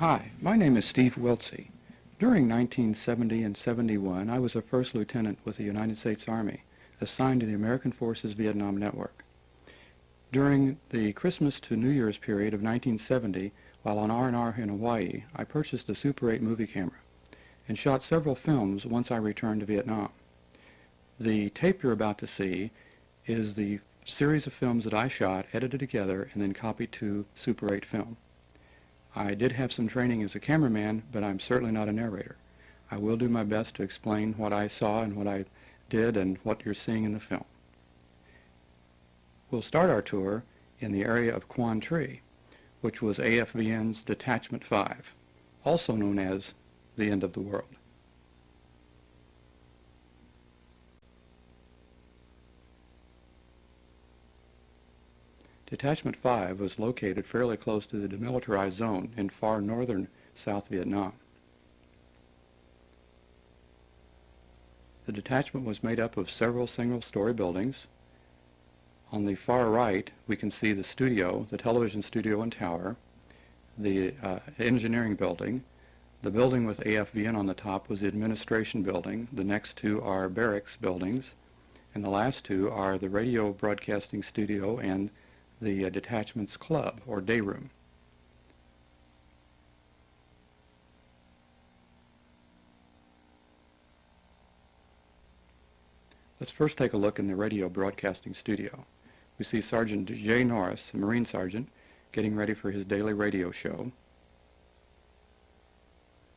Hi, my name is Steve Wiltsie. During 1970 and 71, I was a first lieutenant with the United States Army, assigned to the American Forces Vietnam Network. During the Christmas to New Year's period of 1970, while on R&R in Hawaii, I purchased a Super 8 movie camera and shot several films once I returned to Vietnam. The tape you're about to see is the series of films that I shot, edited together, and then copied to Super 8 film. I did have some training as a cameraman, but I'm certainly not a narrator. I will do my best to explain what I saw and what I did and what you're seeing in the film. We'll start our tour in the area of Quang, which was AFVN's Detachment 5, also known as the End of the World. Detachment 5 was located fairly close to the demilitarized zone in far northern South Vietnam. The detachment was made up of several single-story buildings. On the far right, we can see the studio, the television studio and tower, the engineering building. The building with AFVN on the top was the administration building. The next two are barracks buildings, and the last two are the radio broadcasting studio and the detachment's club, or day room. Let's first take a look in the radio broadcasting studio. We see Sergeant J. Norris, a Marine Sergeant, getting ready for his daily radio show.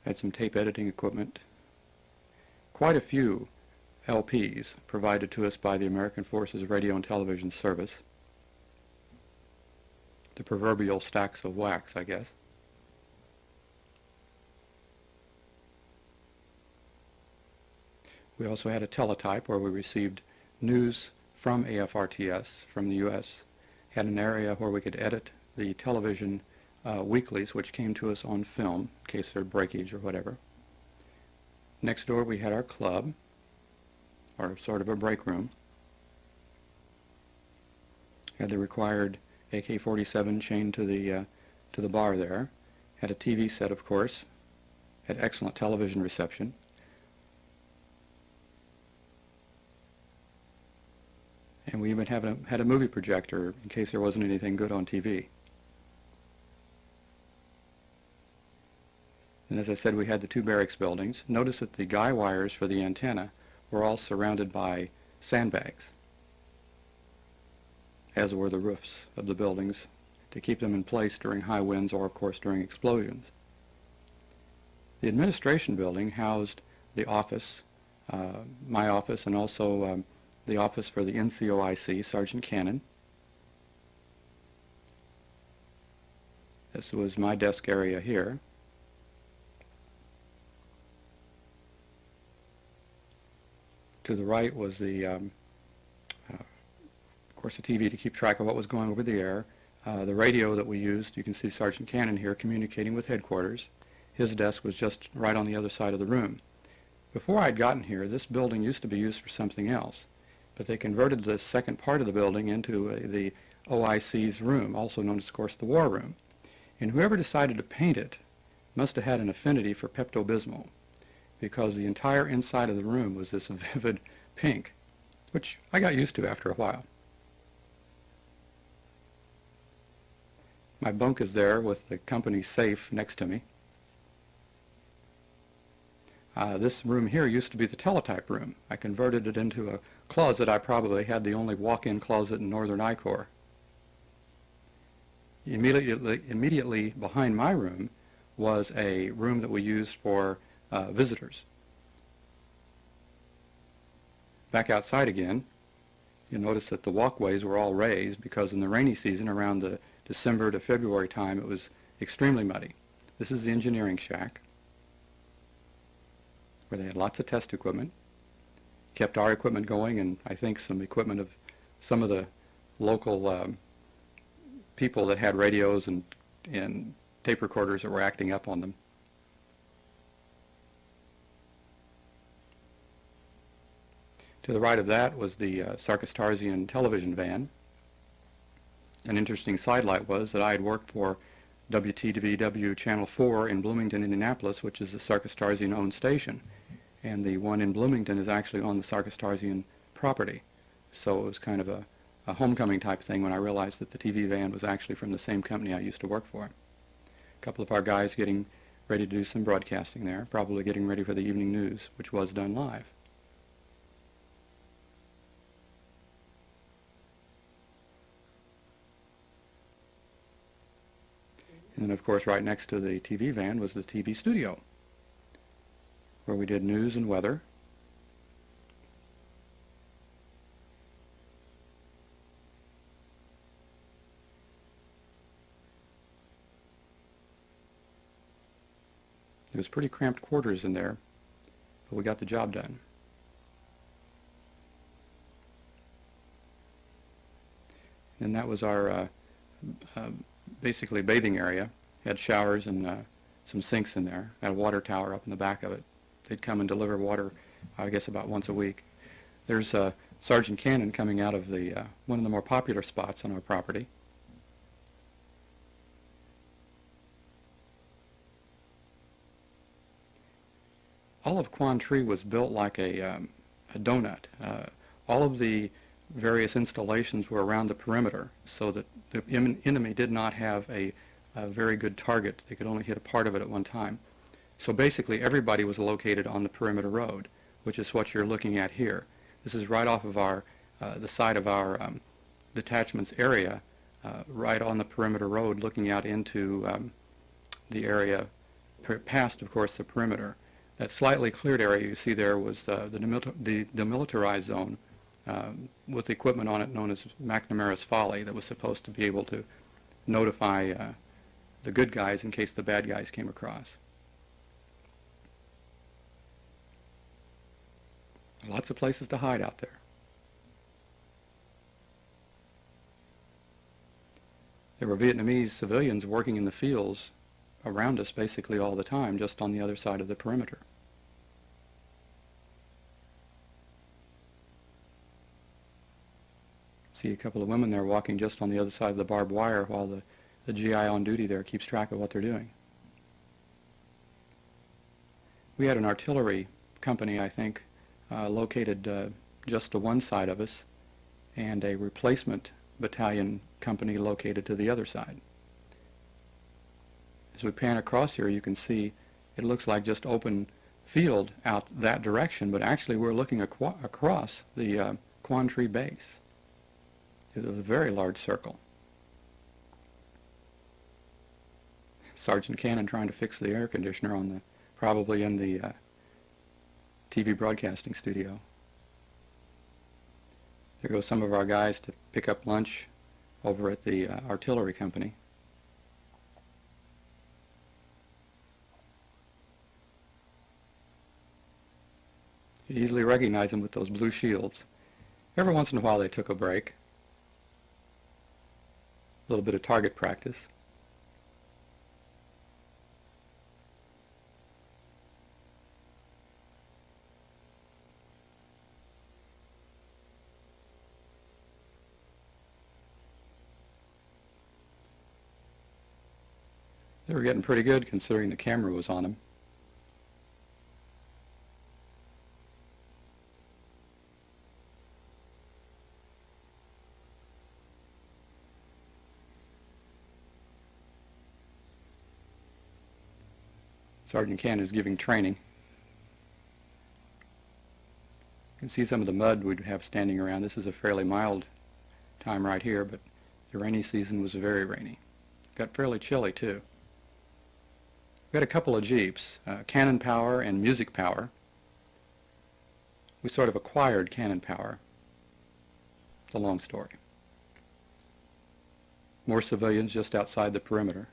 Had some tape editing equipment. Quite a few LPs provided to us by the American Forces Radio and Television Service. The proverbial stacks of wax, I guess. We also had a teletype where we received news from AFRTS, from the U.S. Had an area where we could edit the television weeklies, which came to us on film, in case there breakage or whatever. Next door we had our club, or sort of a break room. Had the required AK-47 chained to the bar there. Had a TV set, of course. Had excellent television reception. And we even had a movie projector in case there wasn't anything good on TV. And as I said, we had the two barracks buildings. Notice that the guy wires for the antenna were all surrounded by sandbags, as were the roofs of the buildings, to keep them in place during high winds or, of course, during explosions. The administration building housed the office, my office, and also the office for the NCOIC, Sergeant Cannon. This was my desk area here. To the right was the of course, the TV to keep track of what was going over the air. The radio that we used, you can see Sergeant Cannon here communicating with headquarters. His desk was just right on the other side of the room. Before I'd gotten here, this building used to be used for something else, but they converted the second part of the building into the OIC's room, also known as, of course, the War Room. And whoever decided to paint it must have had an affinity for Pepto-Bismol, because the entire inside of the room was this vivid pink, which I got used to after a while. My bunk is there with the company safe next to me. This room here used to be the teletype room. I converted it into a closet. I probably had the only walk-in closet in Northern I Corps. Immediately behind my room was a room that we used for visitors. Back outside again, you'll notice that the walkways were all raised because in the rainy season, around the December to February time, it was extremely muddy. This is the engineering shack, where they had lots of test equipment, kept our equipment going, and I think some equipment of some of the local people that had radios and tape recorders that were acting up on them. To the right of that was the Sarkistarzian television van. An interesting sidelight was that I had worked for WTVW Channel 4 in Bloomington, Indianapolis, which is the Sarkis-Tarzian-owned station. And the one in Bloomington is actually on the Sarkis-Tarzian property. So it was kind of a homecoming type thing when I realized that the TV van was actually from the same company I used to work for. A couple of our guys getting ready to do some broadcasting there, probably getting ready for the evening news, which was done live. And then, of course, right next to the TV van was the TV studio, where we did news and weather. It was pretty cramped quarters in there, but we got the job done. And that was our basically bathing area. Had showers and some sinks in there. Had a water tower up in the back of it. They'd come and deliver water, I guess, about once a week. There's Sergeant Cannon coming out of the one of the more popular spots on our property. All of Quang was built like a donut. All of the various installations were around the perimeter, so that the enemy did not have a very good target. They could only hit a part of it at one time. So basically everybody was located on the perimeter road, which is what you're looking at here. This is right off of our the side of our detachment's area, right on the perimeter road, looking out into the area past, of course, the perimeter. That slightly cleared area you see there was the demilitarized zone with equipment on it known as McNamara's Folly that was supposed to be able to notify the good guys in case the bad guys came across. Lots of places to hide out there. There were Vietnamese civilians working in the fields around us basically all the time, just on the other side of the perimeter. See a couple of women there walking just on the other side of the barbed wire while the GI on duty there keeps track of what they're doing. We had an artillery company, I think, located just to one side of us, and a replacement battalion company located to the other side. As we pan across here, you can see it looks like just open field out that direction, but actually we're looking across the Quang base. It was a very large circle. Sergeant Cannon trying to fix the air conditioner on probably in the TV broadcasting studio. There go some of our guys to pick up lunch over at the artillery company. You easily recognize them with those blue shields. Every once in a while they took a break. A little bit of target practice. They were getting pretty good considering the camera was on them. Sergeant Cannon is giving training. You can see some of the mud we'd have standing around. This is a fairly mild time right here, but the rainy season was very rainy. Got fairly chilly too. We had a couple of Jeeps, Cannon Power and Music Power. We sort of acquired Cannon Power. It's a long story. More civilians just outside the perimeter.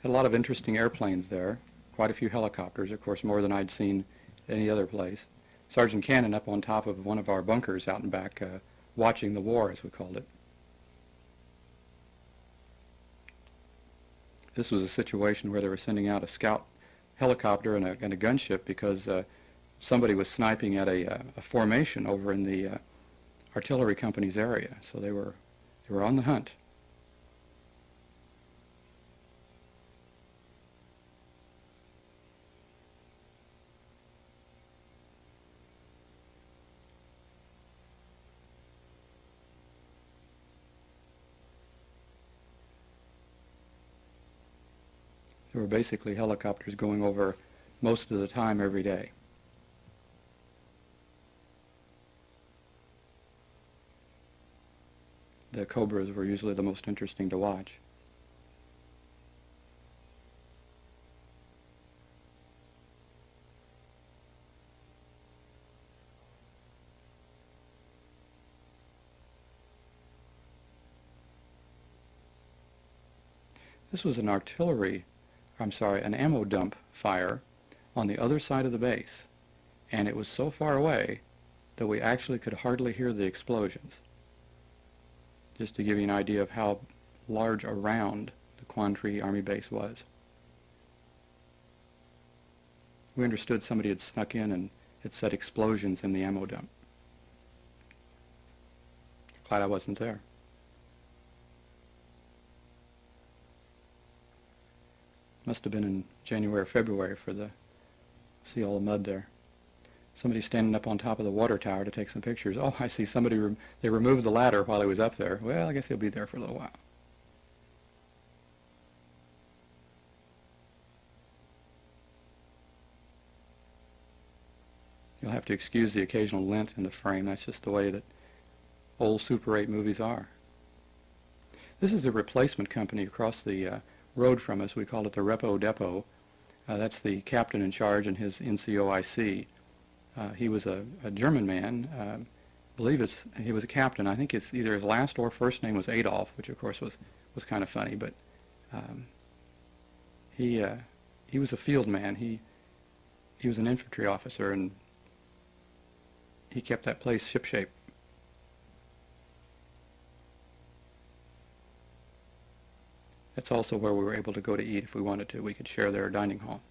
Had a lot of interesting airplanes there, quite a few helicopters, of course more than I'd seen any other place. Sergeant Cannon up on top of one of our bunkers out in back, watching the war, as we called it. This was a situation where they were sending out a scout helicopter and a gunship because somebody was sniping at a formation over in the artillery company's area, so they were on the hunt. There were basically helicopters going over most of the time every day. The Cobras were usually the most interesting to watch. This was an an ammo dump fire on the other side of the base, and it was so far away that we actually could hardly hear the explosions. Just to give you an idea of how large around the Quang Army base was. We understood somebody had snuck in and had set explosions in the ammo dump. Glad I wasn't there. Must have been in January or February see all the mud there. Somebody standing up on top of the water tower to take some pictures. Oh, I see somebody, they removed the ladder while he was up there. Well, I guess he'll be there for a little while. You'll have to excuse the occasional lint in the frame. That's just the way that old Super 8 movies are. This is the replacement company across the road from us. We call it the Repo Depot. That's the captain in charge and his NCOIC. He was a German man. I believe he was a captain. I think it's either his last or first name was Adolf, which of course was kind of funny. But he was a field man. He was an infantry officer, and he kept that place shipshape. That's also where we were able to go to eat if we wanted to. We could share their dining hall.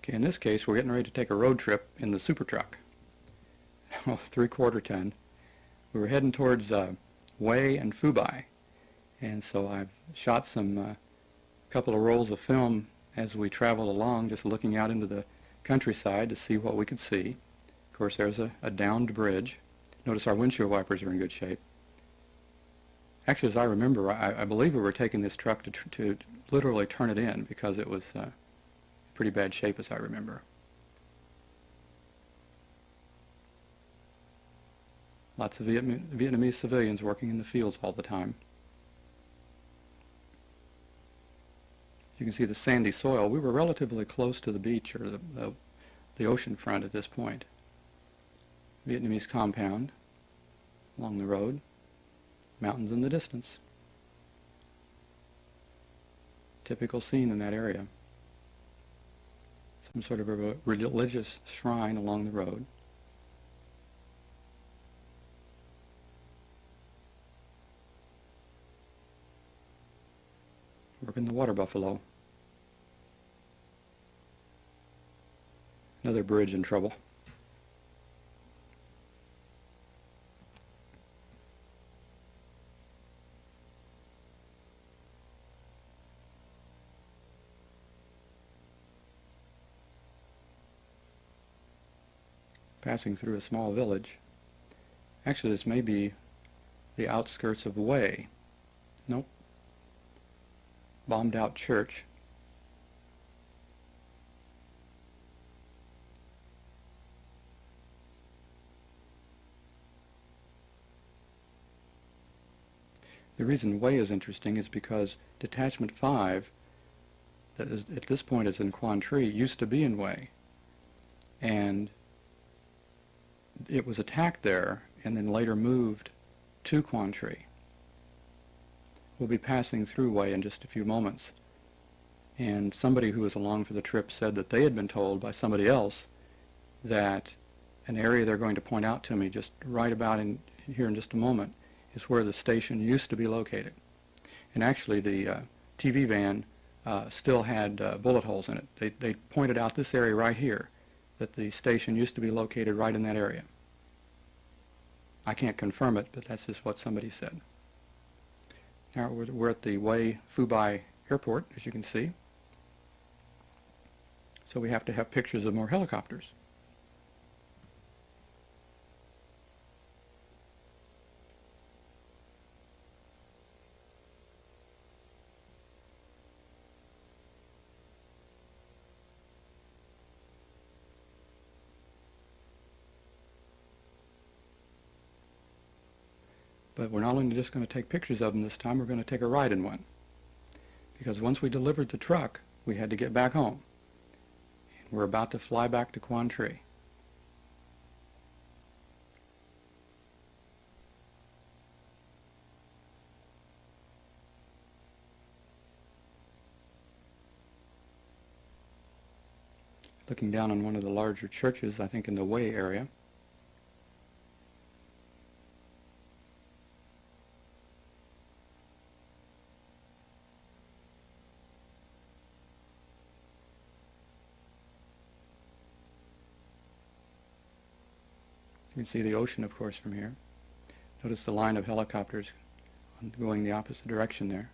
Okay, in this case, we're getting ready to take a road trip in the super truck. 3/4 ton. We were heading towards Hue and Fubai, and so I've shot some couple of rolls of film as we traveled along, just looking out into the countryside to see what we could see. Of course, there's a downed bridge. Notice our windshield wipers are in good shape. Actually, as I remember, I believe we were taking this truck to literally turn it in because it was pretty bad shape, as I remember. Lots of Vietnamese civilians working in the fields all the time. You can see the sandy soil. We were relatively close to the beach or the ocean front at this point. Vietnamese compound along the road. Mountains in the distance. Typical scene in that area. Some sort of a religious shrine along the road. Working the water buffalo. Another bridge in trouble. Passing through a small village. Actually, this may be the outskirts of Hue. Nope. Bombed out church. The reason Hue is interesting is because Detachment 5, that is, at this point is in Quang Tri, used to be in Hue. And it was attacked there and then later moved to Quang Tri. We'll be passing through Hue in just a few moments. And somebody who was along for the trip said that they had been told by somebody else that an area they're going to point out to me just right about here in just a moment is where the station used to be located. And actually the TV van still had bullet holes in it. They pointed out this area right here, that the station used to be located right in that area. I can't confirm it, but that's just what somebody said. Now we're at the Hue Fubai airport, as you can see. So we have to have pictures of more helicopters. But we're not only just going to take pictures of them this time, we're going to take a ride in one. Because once we delivered the truck, we had to get back home. And we're about to fly back to Quang. Looking down on one of the larger churches, I think in the Way area. You can see the ocean, of course, from here. Notice the line of helicopters going the opposite direction there.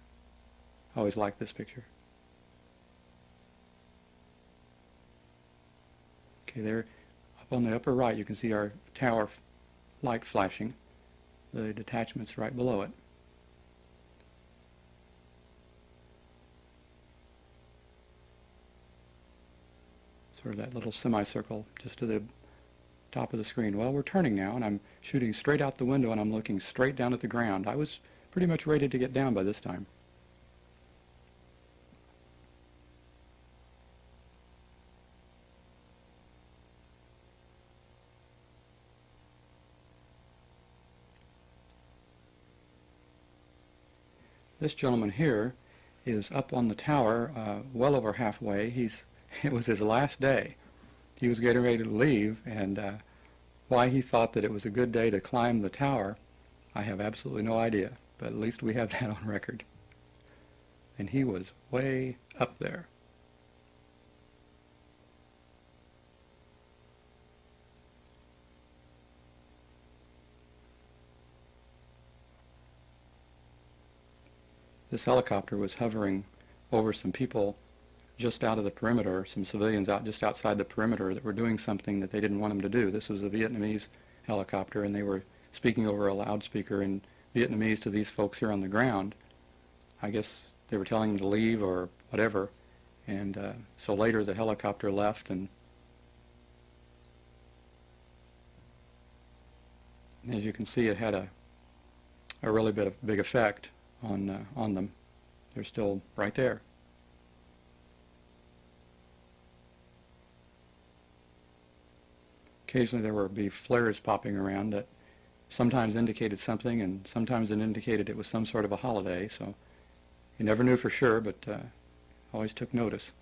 I always like this picture. Okay, there up on the upper right you can see our tower light flashing. The detachment's right below it. Sort of that little semicircle just to the top of the screen. Well, we're turning now, and I'm shooting straight out the window, and I'm looking straight down at the ground. I was pretty much ready to get down by this time. This gentleman here is up on the tower, well over halfway. It was his last day. He was getting ready to leave, and why he thought that it was a good day to climb the tower, I have absolutely no idea, but at least we have that on record. And he was way up there. This helicopter was hovering over some people just out of the perimeter, some civilians out just outside the perimeter that were doing something that they didn't want them to do. This was a Vietnamese helicopter, and they were speaking over a loudspeaker in Vietnamese to these folks here on the ground. I guess they were telling them to leave or whatever, and so later the helicopter left, and as you can see, it had a really big effect on them. They're still right there. Occasionally there would be flares popping around that sometimes indicated something, and sometimes it indicated it was some sort of a holiday, so you never knew for sure, but always took notice.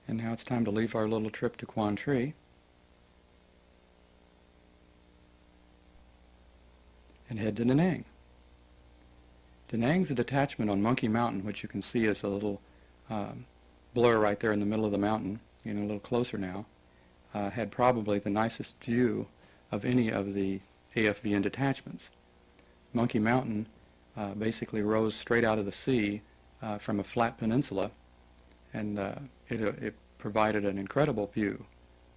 And now it's time to leave our little trip to Quang and head to Da Nang. Da Nang's a detachment on Monkey Mountain, which you can see as a little blur right there in the middle of the mountain, a little closer now. Had probably the nicest view of any of the AFVN detachments. Monkey Mountain basically rose straight out of the sea from a flat peninsula, and it provided an incredible view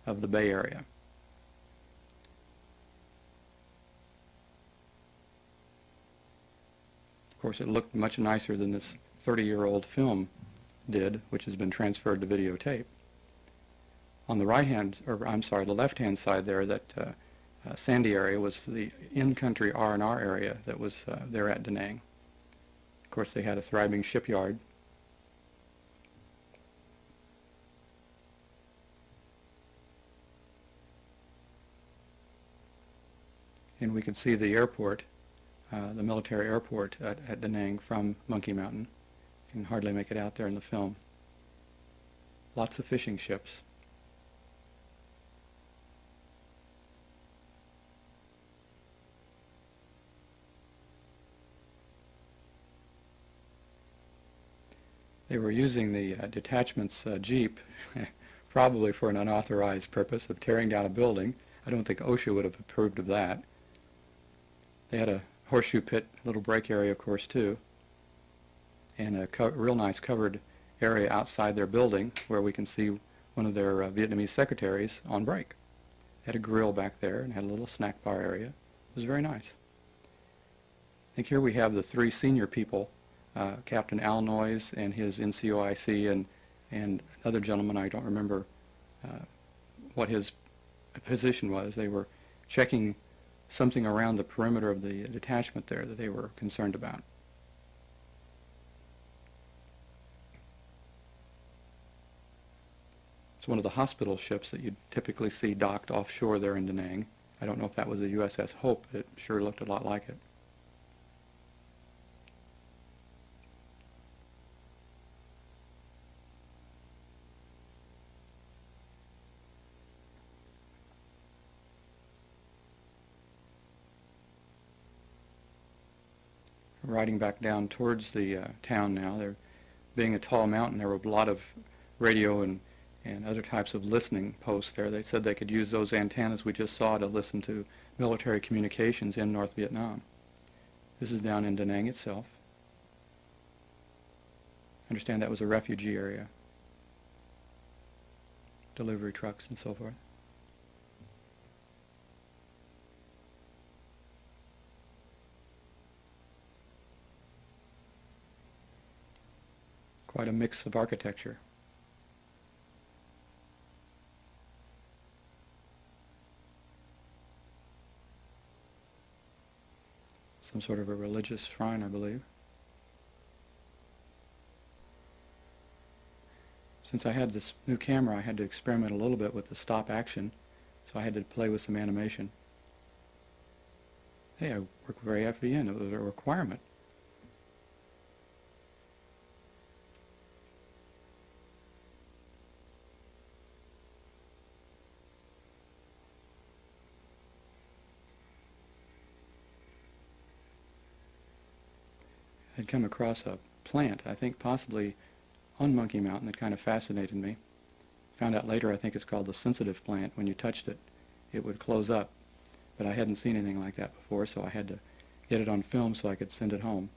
of the Bay Area. Of course, it looked much nicer than this 30-year-old film did, which has been transferred to videotape. On the the left-hand side there, that sandy area was the in-country R&R area that was there at Da Nang. Of course, they had a thriving shipyard. And we could see the airport, the military airport at Da Nang from Monkey Mountain. You can hardly make it out there in the film. Lots of fishing ships. They were using the detachment's Jeep probably for an unauthorized purpose of tearing down a building. I don't think OSHA would have approved of that. They had a horseshoe pit, little break area, of course, too, and a real nice covered area outside their building where we can see one of their Vietnamese secretaries on break. They had a grill back there and had a little snack bar area. It was very nice. I think here we have the three senior people, Captain Al Noyes and his NCOIC, and another gentleman, I don't remember what his position was. They were checking something around the perimeter of the detachment there that they were concerned about. It's one of the hospital ships that you'd typically see docked offshore there in Da Nang. I don't know if that was the USS Hope, but it sure looked a lot like it. Riding back down towards the town now. There, being a tall mountain, there were a lot of radio and other types of listening posts there. They said they could use those antennas we just saw to listen to military communications in North Vietnam. This is down in Da Nang itself. I understand that was a refugee area. Delivery trucks and so forth. Quite a mix of architecture. Some sort of a religious shrine, I believe. Since I had this new camera, I had to experiment a little bit with the stop action, so I had to play with some animation. Hey, I work for AFVN. It was a requirement. I'd come across a plant, I think possibly on Monkey Mountain, that kind of fascinated me. Found out later, I think it's called the sensitive plant. When you touched it, it would close up. But I hadn't seen anything like that before, so I had to get it on film so I could send it home.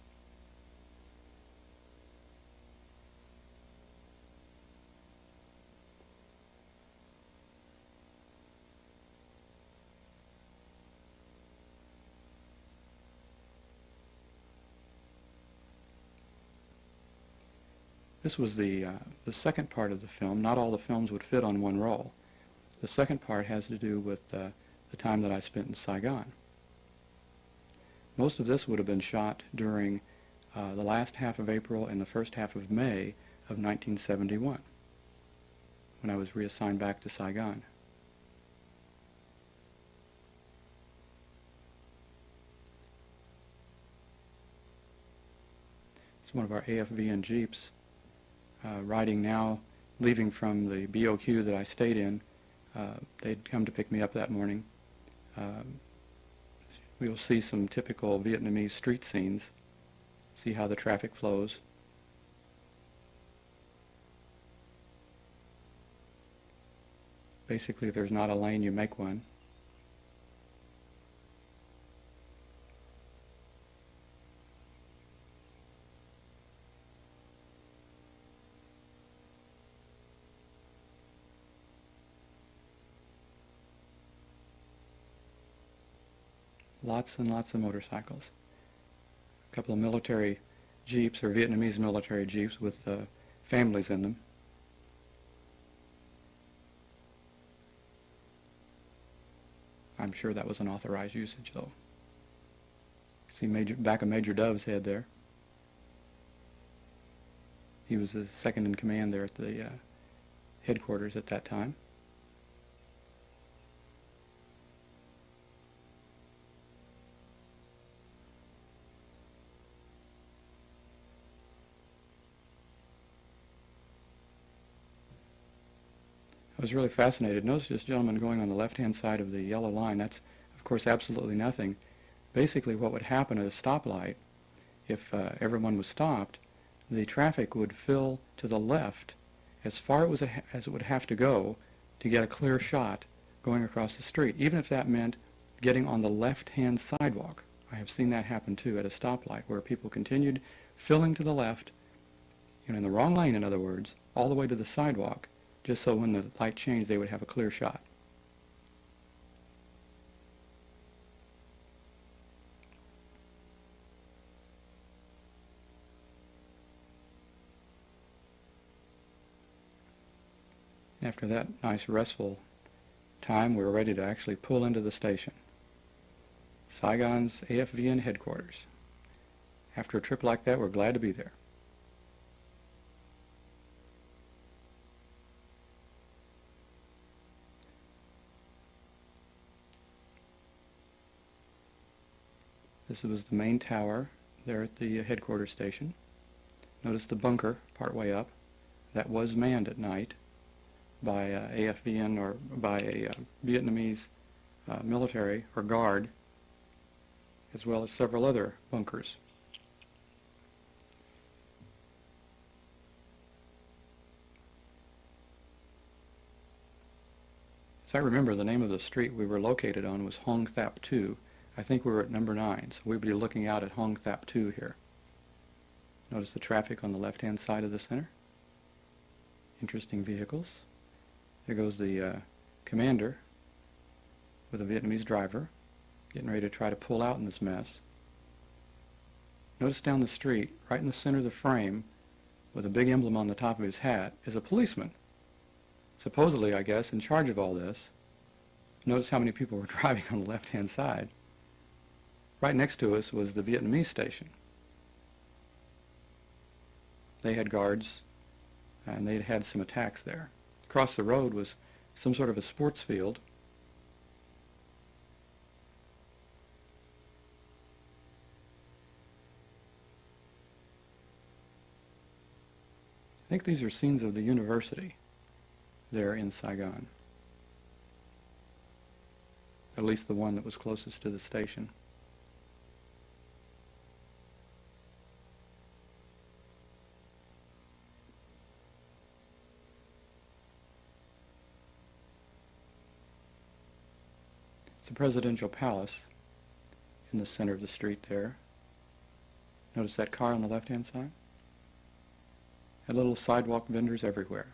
This was the second part of the film. Not all the films would fit on one roll. The second part has to do with the time that I spent in Saigon. Most of this would have been shot during the last half of April and the first half of May of 1971, when I was reassigned back to Saigon. It's one of our AFVN Jeeps. Riding now, leaving from the BOQ that I stayed in. They'd come to pick me up that morning. We will see some typical Vietnamese street scenes, see how the traffic flows. Basically, if there's not a lane, you make one. Lots and lots of motorcycles. A couple of military jeeps, or Vietnamese military jeeps with families in them. I'm sure that was an authorized usage, though. See back of Major Dove's head there. He was the second in command there at the headquarters at that time. I was really fascinated. Notice this gentleman going on the left-hand side of the yellow line. That's, of course, absolutely nothing. Basically, what would happen at a stoplight, if everyone was stopped, the traffic would fill to the left as far as it would have to go to get a clear shot going across the street, even if that meant getting on the left-hand sidewalk. I have seen that happen too at a stoplight where people continued filling to the left, in the wrong lane in other words, all the way to the sidewalk, just so when the light changed they would have a clear shot. After that nice restful time, we were ready to actually pull into the station. Saigon's AFVN headquarters. After a trip like that, we're glad to be there. This was the main tower there at the headquarters station. Notice the bunker partway up. That was manned at night by AFVN or by a Vietnamese military or guard, as well as several other bunkers. As I remember, the name of the street we were located on was Hong Thap 2. I think we were at number 9, so we'd be looking out at Hong Thap 2 here. Notice the traffic on the left-hand side of the center. Interesting vehicles. There goes the commander with a Vietnamese driver, getting ready to try to pull out in this mess. Notice down the street, right in the center of the frame, with a big emblem on the top of his hat, is a policeman. Supposedly, I guess, in charge of all this. Notice how many people were driving on the left-hand side. Right next to us was the Vietnamese station. They had guards, and they'd had some attacks there. Across the road was some sort of a sports field. I think these are scenes of the university there in Saigon. At least the one that was closest to the station. It's the presidential palace in the center of the street there. Notice that car on the left-hand side? And little sidewalk vendors everywhere.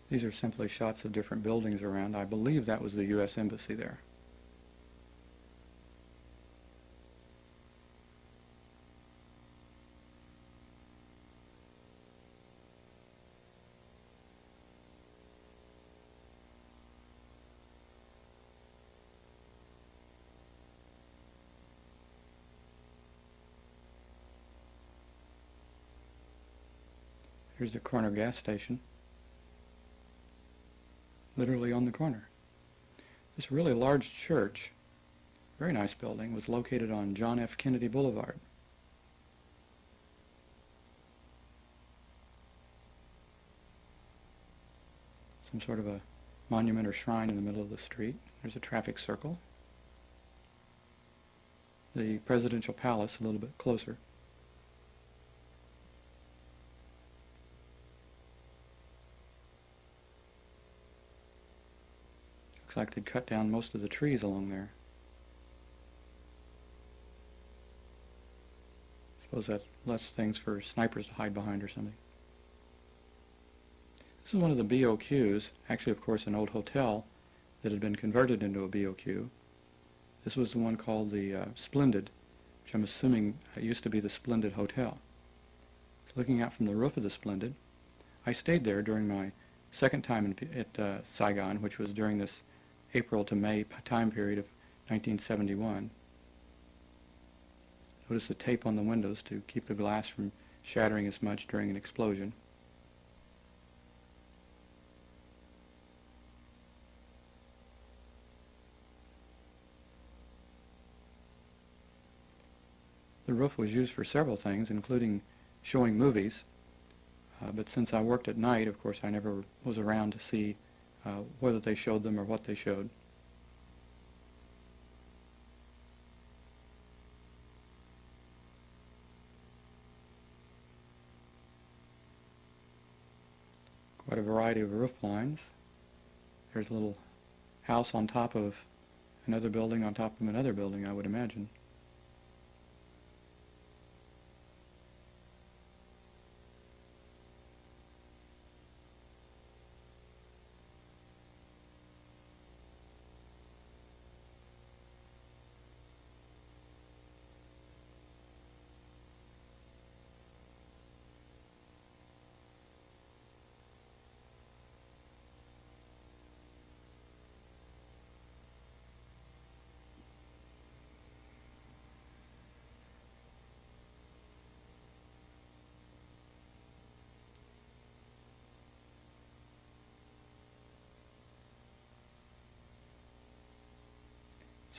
These are simply shots of different buildings around. I believe that was the U.S. Embassy there. Here's the corner gas station, literally on the corner. This really large church, very nice building, was located on John F. Kennedy Boulevard. Some sort of a monument or shrine in the middle of the street. There's a traffic circle. The presidential palace a little bit closer. Looks like they'd cut down most of the trees along there. Suppose that's less things for snipers to hide behind or something. This is one of the BOQs, actually of course an old hotel that had been converted into a BOQ. This was the one called the Splendid, which I'm assuming used to be the Splendid Hotel. So looking out from the roof of the Splendid, I stayed there during my second time at Saigon, which was during this April to May time period of 1971. Notice the tape on the windows to keep the glass from shattering as much during an explosion. The roof was used for several things, including showing movies, but since I worked at night, of course, I never was around to see whether they showed them or what they showed. Quite a variety of roof lines. There's a little house on top of another building on top of another building, I would imagine.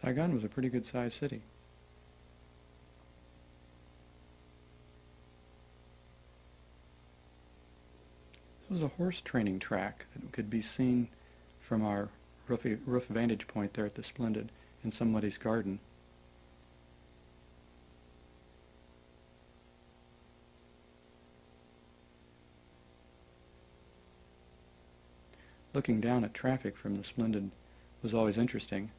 Saigon was a pretty good-sized city. This was a horse training track that could be seen from our roof vantage point there at the Splendid in somebody's garden. Looking down at traffic from the Splendid was always interesting.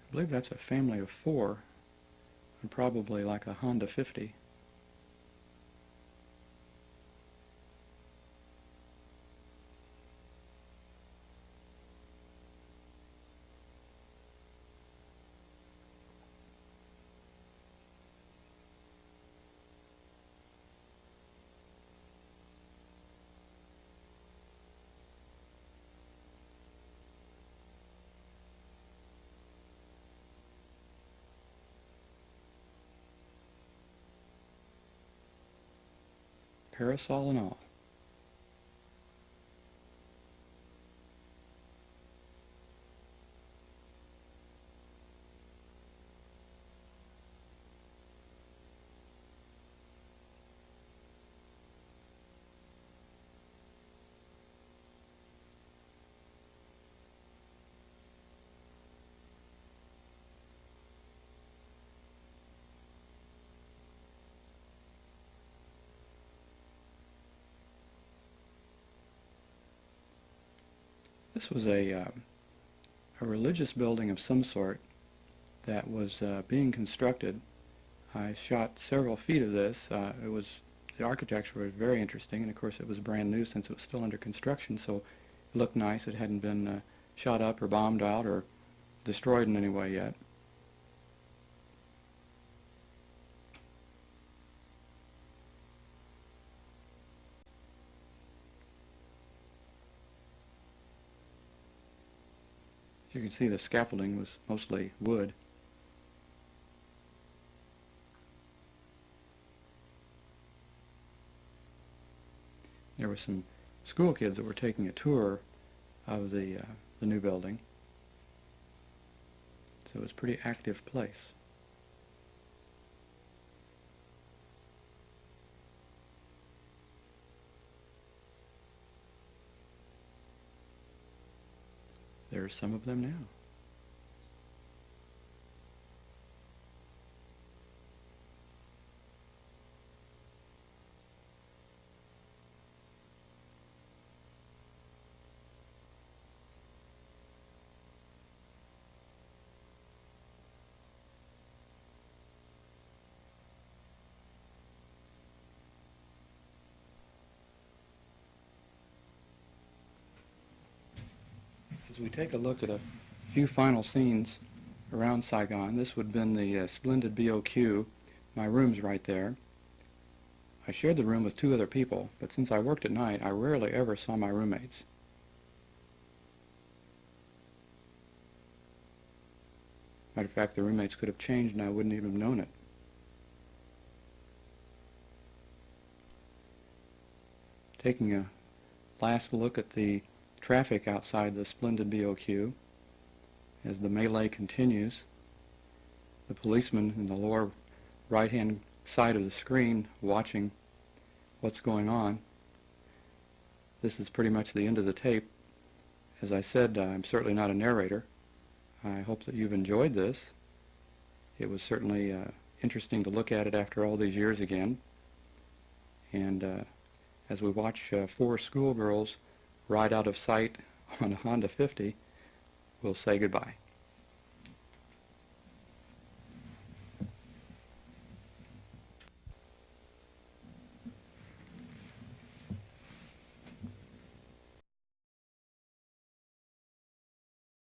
I believe that's a family of 4, and probably like a Honda 50. Parasol and all. This was a religious building of some sort that was being constructed. I shot several feet of this. The architecture was very interesting, and of course it was brand new since it was still under construction, so it looked nice. It hadn't been shot up or bombed out or destroyed in any way yet. As you can see, the scaffolding was mostly wood. There were some school kids that were taking a tour of the new building. So it was a pretty active place. There are some of them now. As we take a look at a few final scenes around Saigon, this would have been the Splendid BOQ. My room's right there. I shared the room with 2 other people, but since I worked at night, I rarely ever saw my roommates. Matter of fact, the roommates could have changed and I wouldn't even have known it. Taking a last look at the traffic outside the splendid BOQ as the melee continues. The policeman in the lower right-hand side of the screen watching what's going on. This is pretty much the end of the tape. As I said, I'm certainly not a narrator. I hope that you've enjoyed this. It was certainly interesting to look at it after all these years again. And as we watch 4 schoolgirls ride out of sight on a Honda 50, we'll say goodbye.